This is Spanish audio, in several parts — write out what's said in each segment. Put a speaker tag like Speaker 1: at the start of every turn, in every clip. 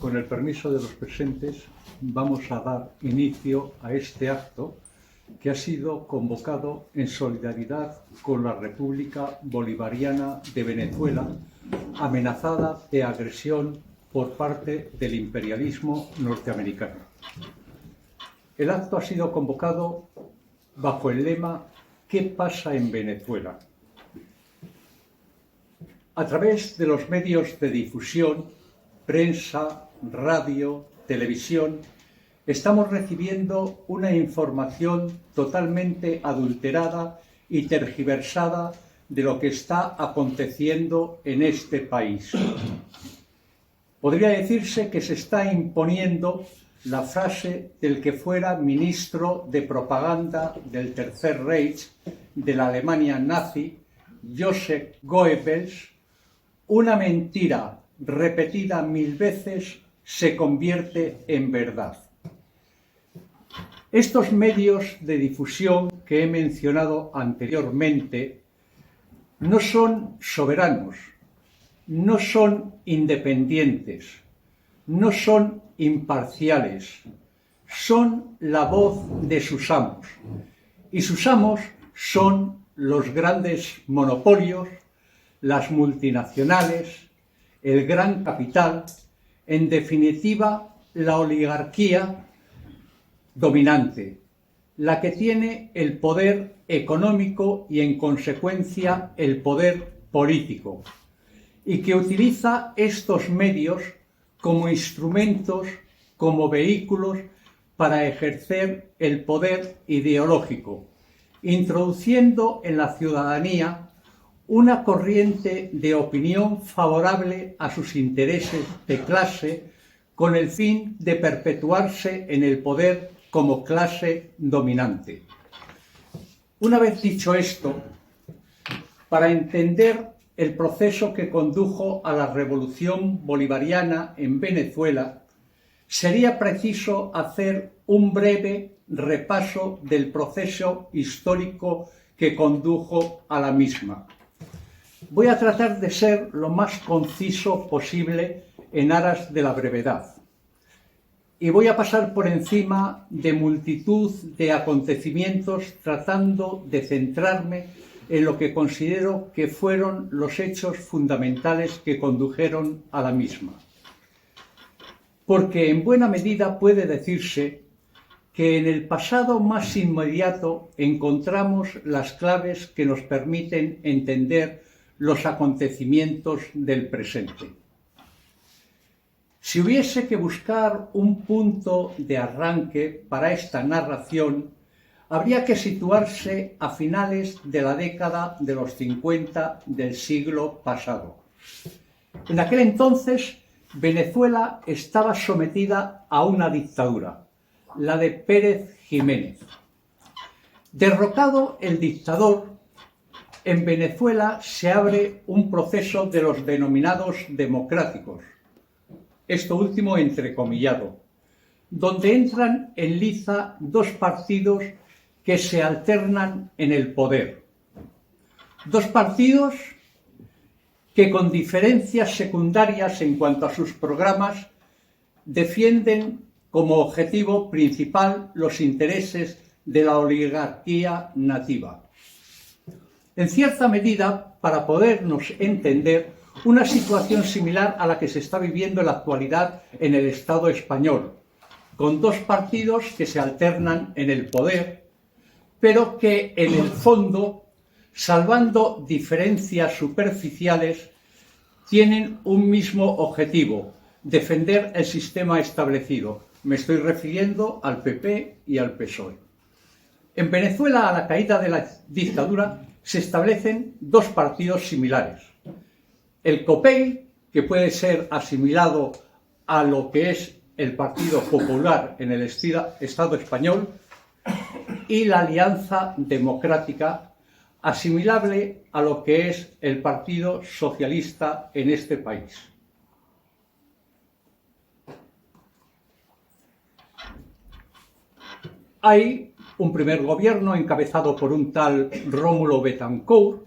Speaker 1: Con el permiso de los presentes, vamos a dar inicio a este acto que ha sido convocado en solidaridad con la República Bolivariana de Venezuela, amenazada de agresión por parte del imperialismo norteamericano. El acto ha sido convocado bajo el lema ¿Qué pasa en Venezuela? A través de los medios de difusión, prensa, radio, televisión, estamos recibiendo una información totalmente adulterada y tergiversada de lo que está aconteciendo en este país. Podría decirse que se está imponiendo la frase del que fuera ministro de propaganda del Tercer Reich de la Alemania nazi, Joseph Goebbels: una mentira repetida 1000 veces se convierte en verdad. Estos medios de difusión que he mencionado anteriormente no son soberanos, no son independientes, no son imparciales, son la voz de sus amos. Y sus amos son los grandes monopolios, las multinacionales, el gran capital, en definitiva, la oligarquía dominante, la que tiene el poder económico y, en consecuencia, el poder político, y que utiliza estos medios como instrumentos, como vehículos para ejercer el poder ideológico, introduciendo en la ciudadanía una corriente de opinión favorable a sus intereses de clase con el fin de perpetuarse en el poder como clase dominante. Una vez dicho esto, para entender el proceso que condujo a la revolución bolivariana en Venezuela, sería preciso hacer un breve repaso del proceso histórico que condujo a la misma. Voy a tratar de ser lo más conciso posible en aras de la brevedad. Y voy a pasar por encima de multitud de acontecimientos tratando de centrarme en lo que considero que fueron los hechos fundamentales que condujeron a la misma. Porque en buena medida puede decirse que en el pasado más inmediato encontramos las claves que nos permiten entender los acontecimientos del presente. Si hubiese que buscar un punto de arranque para esta narración, habría que situarse a finales de la década de los 50 del siglo pasado. En aquel entonces, Venezuela estaba sometida a una dictadura, la de Pérez Jiménez. Derrocado el dictador, en Venezuela se abre un proceso de los denominados democráticos, esto último entrecomillado, donde entran en liza dos partidos que se alternan en el poder. Dos partidos que, con diferencias secundarias en cuanto a sus programas, defienden como objetivo principal los intereses de la oligarquía nativa. En cierta medida, para podernos entender, una situación similar a la que se está viviendo en la actualidad en el Estado español, con dos partidos que se alternan en el poder, pero que en el fondo, salvando diferencias superficiales, tienen un mismo objetivo: defender el sistema establecido. Me estoy refiriendo al PP y al PSOE. En Venezuela, a la caída de la dictadura, se establecen dos partidos similares. El COPEI, que puede ser asimilado a lo que es el Partido Popular en el Estado español, y la Alianza Democrática, asimilable a lo que es el Partido Socialista en este país. Hay un primer gobierno encabezado por un tal Rómulo Betancourt,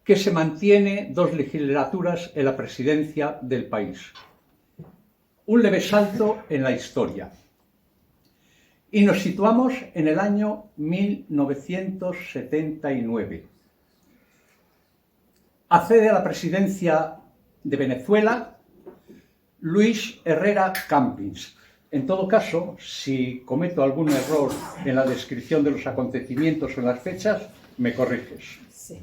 Speaker 1: que se mantiene 2 legislaturas en la presidencia del país. un leve salto en la historia y nos situamos en el año 1979. Accede a la presidencia de Venezuela Luis Herrera Campins. En todo caso, si cometo algún error en la descripción de los acontecimientos o en las fechas, me corriges.
Speaker 2: Sí.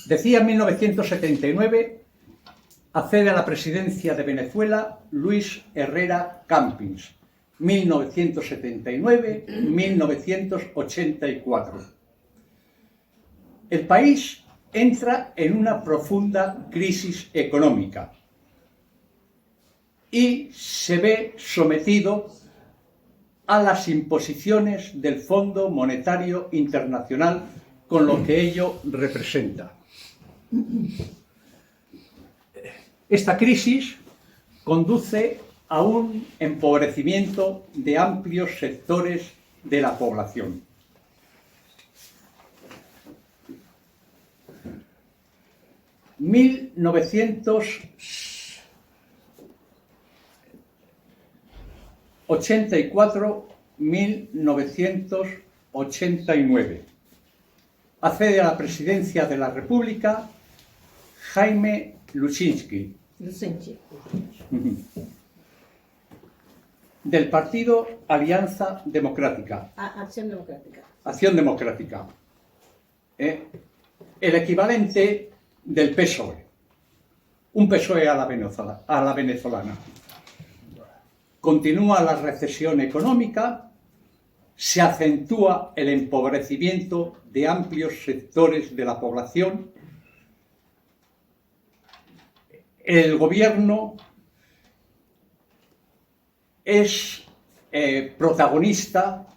Speaker 1: Decía en 1979, accede a la presidencia de Venezuela Luis Herrera Campins, 1979-1984. El país entra en una profunda crisis económica y se ve sometido a las imposiciones del Fondo Monetario Internacional, con lo que ello representa. Esta crisis conduce a un empobrecimiento de amplios sectores de la población. En 1984-1989 accede a la presidencia de la República Jaime Luchinsky, del partido Alianza Democrática.
Speaker 2: Acción Democrática.
Speaker 1: Acción Democrática. El equivalente del PSOE. Un PSOE a la venezolana. Continúa la recesión económica, se acentúa el empobrecimiento de amplios sectores de la población. El gobierno es protagonista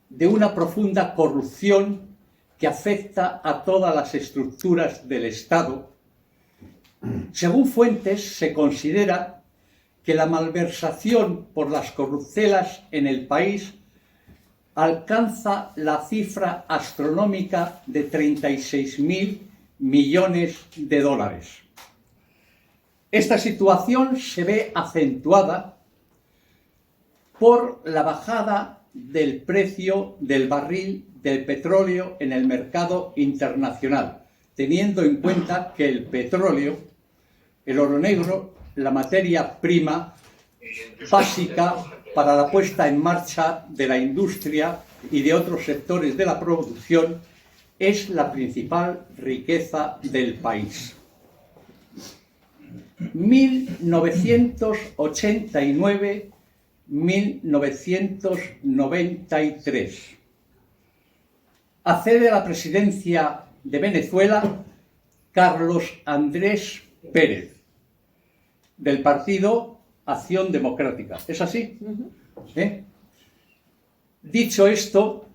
Speaker 1: de una profunda corrupción que afecta a todas las estructuras del Estado. Según fuentes, se considera que la malversación por las corruptelas en el país alcanza la cifra astronómica de 36.000 millones de dólares. Esta situación se ve acentuada por la bajada del precio del barril del petróleo en el mercado internacional, teniendo en cuenta que el petróleo, el oro negro, la materia prima básica para la puesta en marcha de la industria y de otros sectores de la producción, es la principal riqueza del país. 1989-1993. Accede a la presidencia de Venezuela Carlos Andrés Pérez, del partido Acción Democrática. ¿Es así? Dicho esto,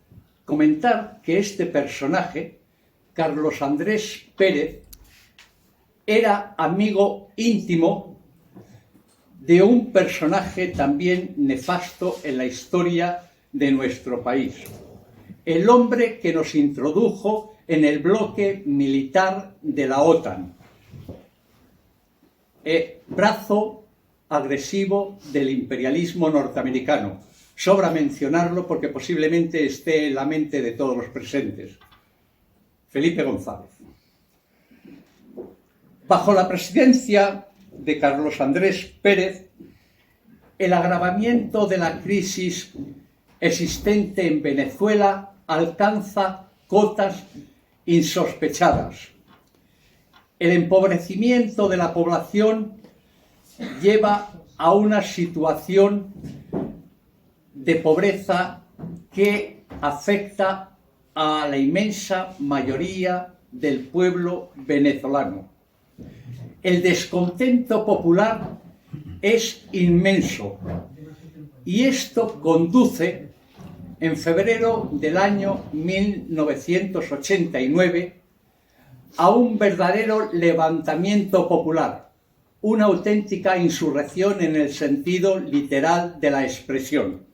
Speaker 1: comentar que este personaje, Carlos Andrés Pérez, era amigo íntimo de un personaje también nefasto en la historia de nuestro país. El hombre que nos introdujo en el bloque militar de la OTAN. Brazo agresivo del imperialismo norteamericano. Sobra mencionarlo porque posiblemente esté en la mente de todos los presentes. Felipe González. Bajo la presidencia de Carlos Andrés Pérez, el agravamiento de la crisis existente en Venezuela alcanza cotas insospechadas. El empobrecimiento de la población lleva a una situación de pobreza que afecta a la inmensa mayoría del pueblo venezolano. El descontento popular es inmenso y esto conduce, en febrero del año 1989, a un verdadero levantamiento popular, una auténtica insurrección en el sentido literal de la expresión.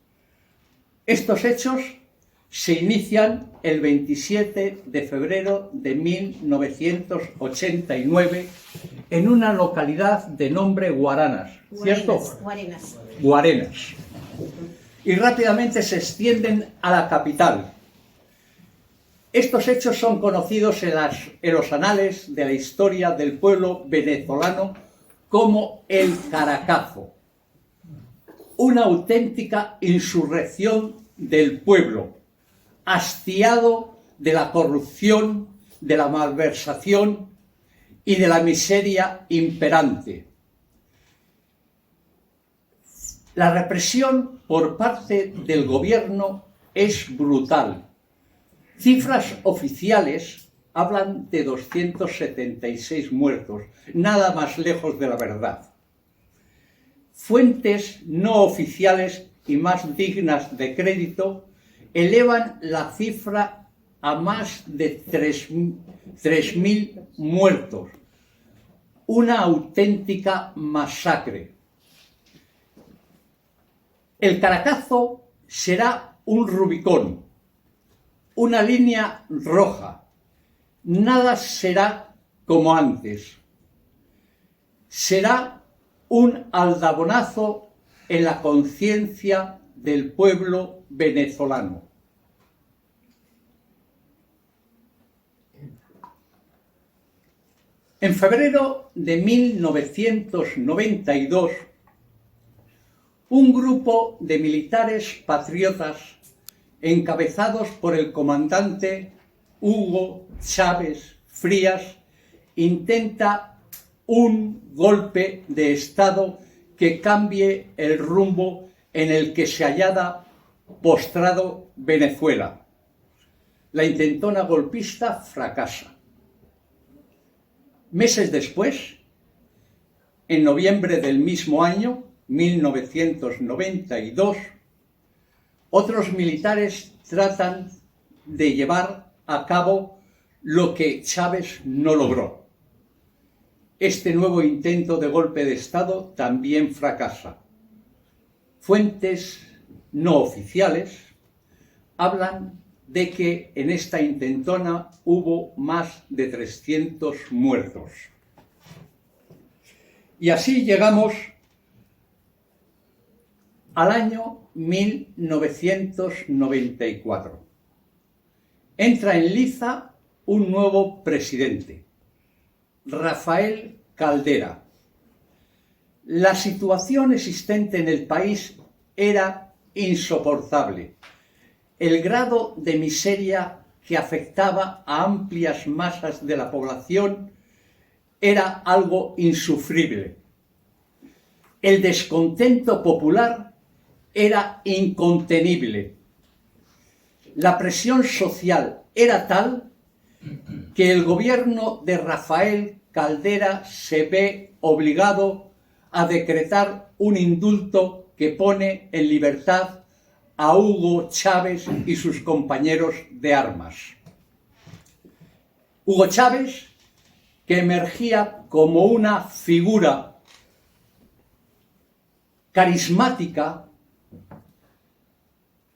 Speaker 1: Estos hechos se inician el 27 de febrero de 1989 en una localidad de nombre Guaranas, ¿cierto?
Speaker 2: Guarenas.
Speaker 1: Guarenas. Y rápidamente se extienden a la capital. Estos hechos son conocidos en los anales de la historia del pueblo venezolano como el Caracazo, una auténtica insurrección del pueblo, hastiado de la corrupción, de la malversación y de la miseria imperante. La represión por parte del gobierno es brutal. Cifras oficiales hablan de 276 muertos, nada más lejos de la verdad. Fuentes no oficiales y más dignas de crédito elevan la cifra a más de 3.000 muertos. Una auténtica masacre. El Caracazo será un Rubicón, una línea roja. Nada será como antes. Será un aldabonazo en la conciencia del pueblo venezolano. En febrero de 1992, un grupo de militares patriotas encabezados por el comandante Hugo Chávez Frías intenta un golpe de Estado que cambie el rumbo en el que se hallaba postrado Venezuela. La intentona golpista fracasa. Meses después, en noviembre del mismo año, 1992, otros militares tratan de llevar a cabo lo que Chávez no logró. Este nuevo intento de golpe de Estado también fracasa. Fuentes no oficiales hablan de que en esta intentona hubo más de 300 muertos. Y así llegamos al año 1994. Entra en liza un nuevo presidente, Rafael Caldera. La situación existente en el país era insoportable. El grado de miseria que afectaba a amplias masas de la población era algo insufrible. El descontento popular era incontenible. La presión social era tal que el gobierno de Rafael Caldera se ve obligado a decretar un indulto que pone en libertad a Hugo Chávez y sus compañeros de armas. Hugo Chávez, que emergía como una figura carismática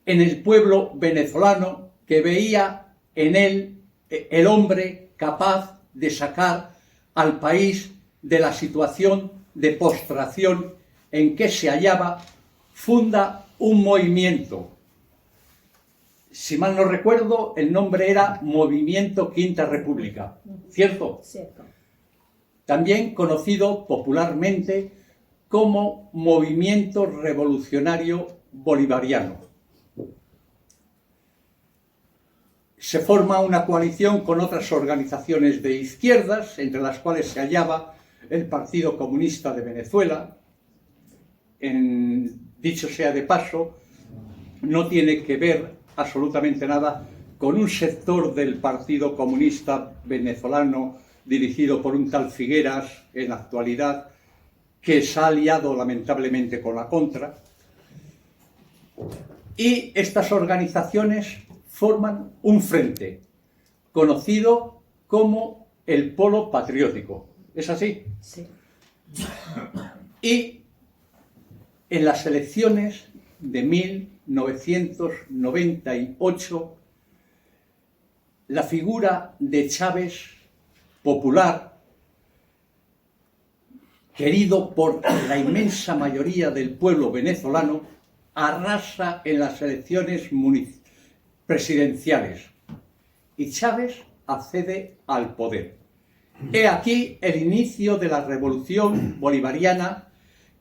Speaker 1: en el pueblo venezolano, que veía en él el hombre capaz de sacar al país de la situación de postración en que se hallaba, funda un movimiento. Si mal no recuerdo, el nombre era Movimiento Quinta República, ¿cierto?
Speaker 2: Cierto.
Speaker 1: También conocido popularmente como Movimiento Revolucionario Bolivariano. Se forma una coalición con otras organizaciones de izquierdas, entre las cuales se hallaba el Partido Comunista de Venezuela. Dicho sea de paso, no tiene que ver absolutamente nada con un sector del Partido Comunista venezolano dirigido por un tal Figueras en la actualidad, que se ha aliado lamentablemente con la Contra. Y estas organizaciones forman un frente conocido como el Polo Patriótico. ¿Es así?
Speaker 2: Sí.
Speaker 1: Y en las elecciones de 1998, la figura de Chávez, popular, querido por la inmensa mayoría del pueblo venezolano, arrasa en las elecciones presidenciales y Chávez accede al poder. He aquí el inicio de la revolución bolivariana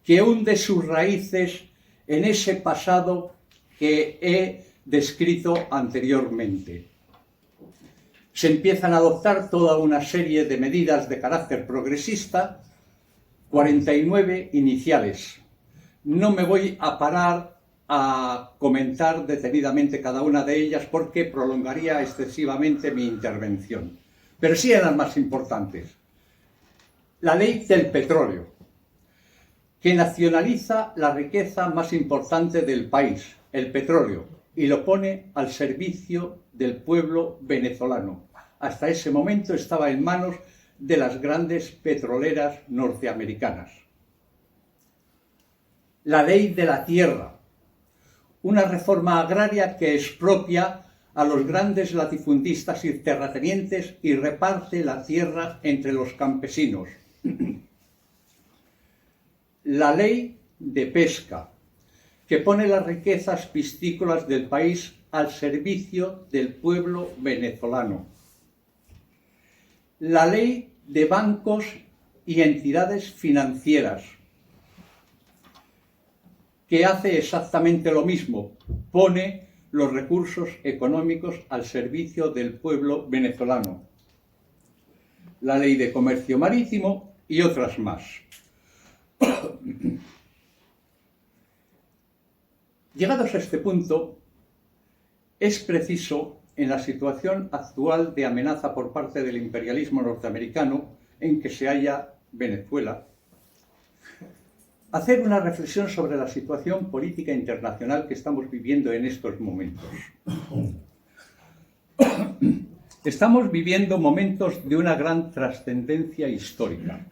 Speaker 1: que hunde sus raíces en ese pasado que he descrito anteriormente. Se empiezan a adoptar toda una serie de medidas de carácter progresista, 49 iniciales. No me voy a parar a comentar detenidamente cada una de ellas porque prolongaría excesivamente mi intervención. Pero sí eran las más importantes. La ley del petróleo, que nacionaliza la riqueza más importante del país, el petróleo, y lo pone al servicio del pueblo venezolano. Hasta ese momento estaba en manos de las grandes petroleras norteamericanas. La ley de la tierra, una reforma agraria que expropia a los grandes latifundistas y terratenientes y reparte la tierra entre los campesinos. La ley de pesca, que pone las riquezas piscícolas del país al servicio del pueblo venezolano. La ley de bancos y entidades financieras, que hace exactamente lo mismo, pone los recursos económicos al servicio del pueblo venezolano. La ley de comercio marítimo y otras más. Llegados a este punto, es preciso, en la situación actual de amenaza por parte del imperialismo norteamericano en que se halla Venezuela, hacer una reflexión sobre la situación política internacional que estamos viviendo en estos momentos. Estamos viviendo momentos de una gran trascendencia histórica.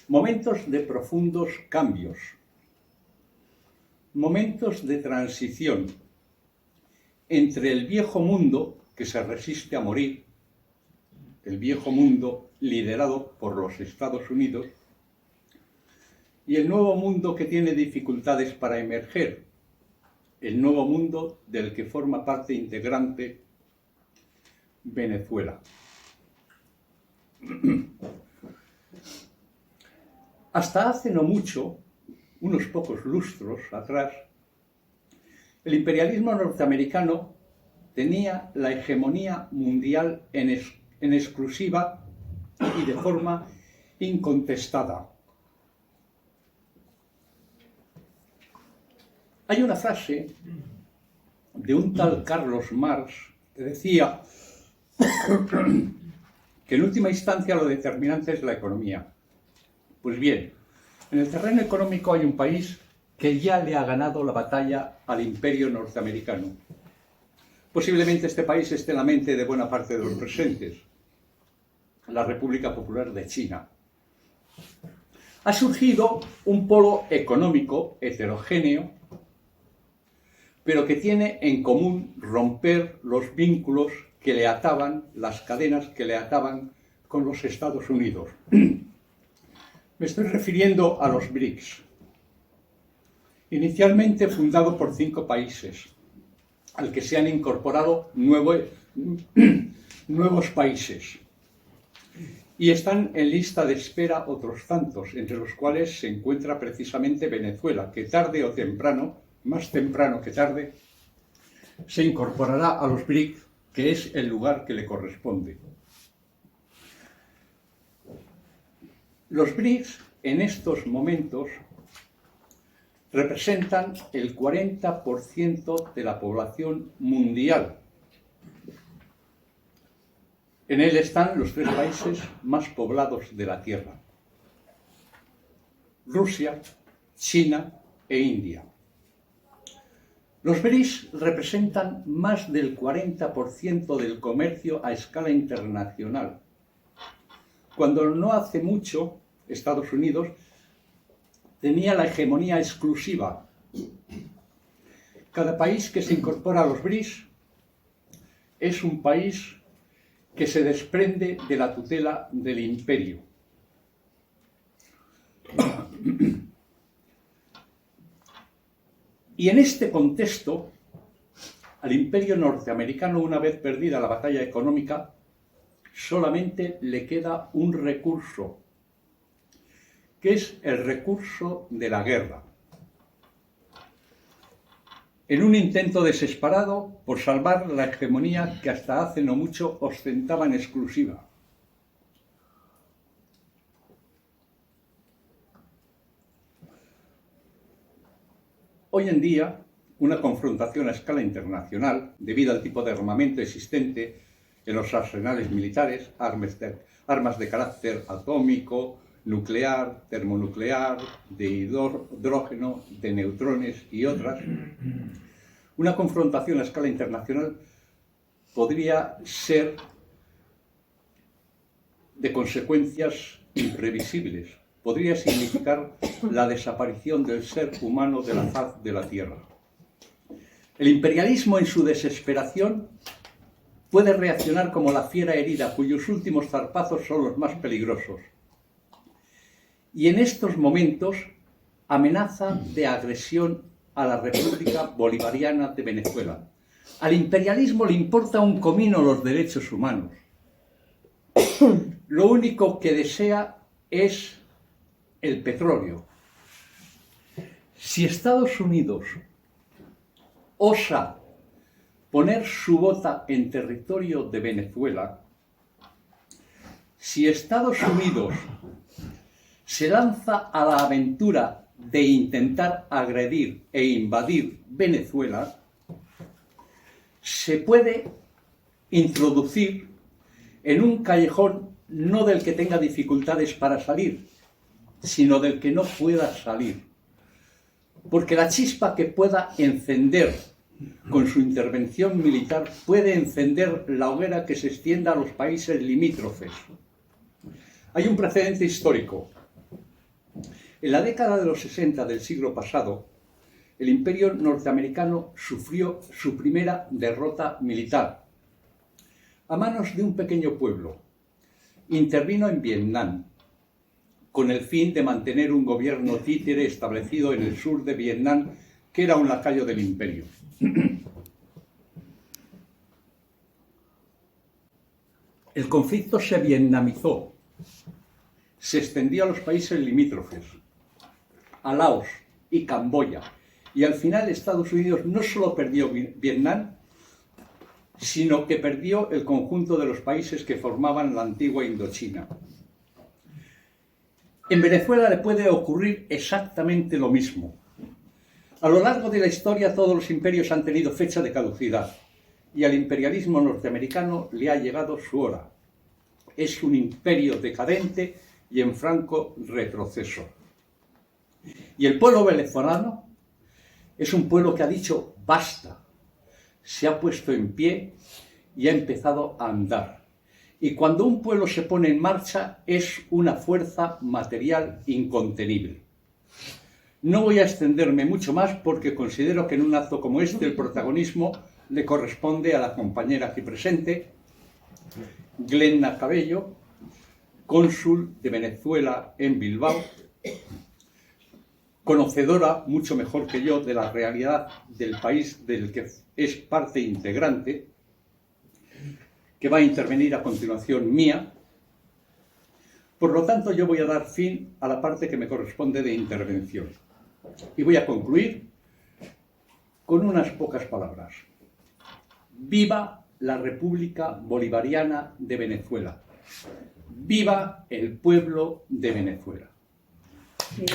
Speaker 1: Momentos de profundos cambios. Momentos de transición entre el viejo mundo que se resiste a morir, el viejo mundo liderado por los Estados Unidos, y el nuevo mundo que tiene dificultades para emerger, el nuevo mundo del que forma parte integrante Venezuela. Hasta hace no mucho, unos pocos lustros atrás, el imperialismo norteamericano tenía la hegemonía mundial en exclusiva y de forma incontestada. Hay una frase de un tal Carlos Marx que decía que en última instancia lo determinante es la economía. Pues bien, en el terreno económico hay un país que ya le ha ganado la batalla al imperio norteamericano. Posiblemente este país esté en la mente de buena parte de los presentes, la República Popular de China. Ha surgido un polo económico heterogéneo, pero que tiene en común romper los vínculos que le ataban, las cadenas que le ataban con los Estados Unidos. Me estoy refiriendo a los BRICS, inicialmente fundado por 5 países, al que se han incorporado nuevos países. Y están en lista de espera otros tantos, entre los cuales se encuentra precisamente Venezuela, que tarde o temprano, más temprano que tarde, se incorporará a los BRICS, que es el lugar que le corresponde. Los BRICS en estos momentos representan el 40% de la población mundial. En él están los 3 países más poblados de la Tierra: Rusia, China e India. Los BRICS representan más del 40% del comercio a escala internacional, cuando no hace mucho Estados Unidos tenía la hegemonía exclusiva. Cada país que se incorpora a los BRICS es un país que se desprende de la tutela del imperio. Y en este contexto, al imperio norteamericano, una vez perdida la batalla económica, solamente le queda un recurso, que es el recurso de la guerra. En un intento desesperado por salvar la hegemonía que hasta hace no mucho ostentaba en exclusiva. Hoy en día, una confrontación a escala internacional, debido al tipo de armamento existente en los arsenales militares, armas de carácter atómico, nuclear, termonuclear, de hidrógeno, de neutrones y otras, una confrontación a escala internacional podría ser de consecuencias imprevisibles. Podría significar la desaparición del ser humano de la faz de la Tierra. El imperialismo, en su desesperación, puede reaccionar como la fiera herida, cuyos últimos zarpazos son los más peligrosos. Y en estos momentos amenaza de agresión a la República Bolivariana de Venezuela. Al imperialismo le importa un comino los derechos humanos. Lo único que desea es el petróleo. Si Estados Unidos osa poner su bota en territorio de Venezuela, si Estados Unidos se lanza a la aventura de intentar agredir e invadir Venezuela, se puede introducir en un callejón no del que tenga dificultades para salir, sino del que no pueda salir. Porque la chispa que pueda encender con su intervención militar puede encender la hoguera que se extienda a los países limítrofes. Hay un precedente histórico. En la década de los 60 del siglo pasado, el imperio norteamericano sufrió su primera derrota militar a manos de un pequeño pueblo. Intervino en Vietnam con el fin de mantener un gobierno títere establecido en el sur de Vietnam, que era un lacayo del imperio. El conflicto se vietnamizó, se extendió a los países limítrofes, a Laos y Camboya, y al final Estados Unidos no solo perdió Vietnam, sino que perdió el conjunto de los países que formaban la antigua Indochina. En Venezuela le puede ocurrir exactamente lo mismo. A lo largo de la historia todos los imperios han tenido fecha de caducidad y al imperialismo norteamericano le ha llegado su hora. Es un imperio decadente y en franco retroceso. Y el pueblo venezolano es un pueblo que ha dicho basta, se ha puesto en pie y ha empezado a andar. Y cuando un pueblo se pone en marcha es una fuerza material incontenible. No voy a extenderme mucho más porque considero que en un acto como este el protagonismo le corresponde a la compañera aquí presente, Glenna Cabello, cónsul de Venezuela en Bilbao, conocedora mucho mejor que yo de la realidad del país del que es parte integrante, que va a intervenir a continuación mía. Por lo tanto, yo voy a dar fin a la parte que me corresponde de intervención. Y voy a concluir con unas pocas palabras. ¡Viva la República Bolivariana de Venezuela! ¡Viva el pueblo de Venezuela! Sí.